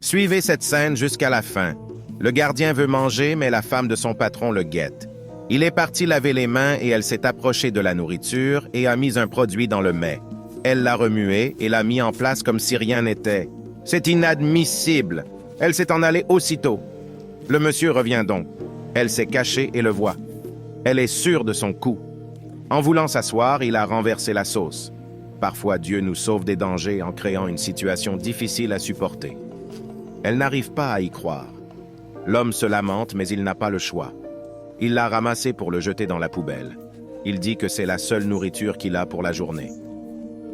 Suivez cette scène jusqu'à la fin. Le gardien veut manger, mais la femme de son patron le guette. Il est parti laver les mains et elle s'est approchée de la nourriture et a mis un produit dans le mets. Elle l'a remué et l'a mis en place comme si rien n'était. C'est inadmissible. Elle s'est en allée aussitôt. Le monsieur revient donc. Elle s'est cachée et le voit. Elle est sûre de son coup. En voulant s'asseoir, il a renversé la sauce. Parfois, Dieu nous sauve des dangers en créant une situation difficile à supporter. Elle n'arrive pas à y croire. L'homme se lamente, mais il n'a pas le choix. Il l'a ramassé pour le jeter dans la poubelle. Il dit que c'est la seule nourriture qu'il a pour la journée.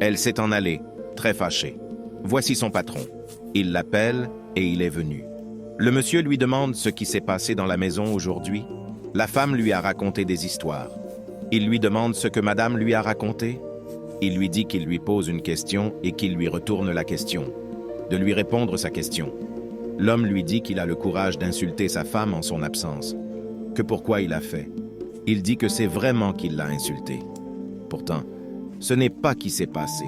Elle s'est en allée, très fâchée. Voici son patron. Il l'appelle et il est venu. Le monsieur lui demande ce qui s'est passé dans la maison aujourd'hui. La femme lui a raconté des histoires. Il lui demande ce que madame lui a raconté. Il lui dit qu'il lui pose une question et qu'il lui retourne la question, de lui répondre sa question. L'homme lui dit qu'il a le courage d'insulter sa femme en son absence, que pourquoi il a fait. Il dit que c'est vraiment qu'il l'a insultée. Pourtant, ce n'est pas qui s'est passé.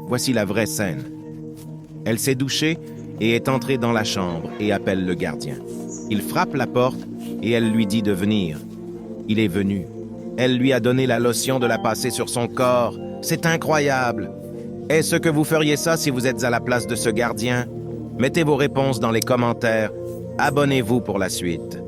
Voici la vraie scène. Elle s'est douchée et est entrée dans la chambre et appelle le gardien. Il frappe la porte et elle lui dit de venir. Il est venu. Elle lui a donné la lotion de la passer sur son corps. C'est incroyable. Est-ce que vous feriez ça si vous êtes à la place de ce gardien? Mettez vos réponses dans les commentaires. Abonnez-vous pour la suite.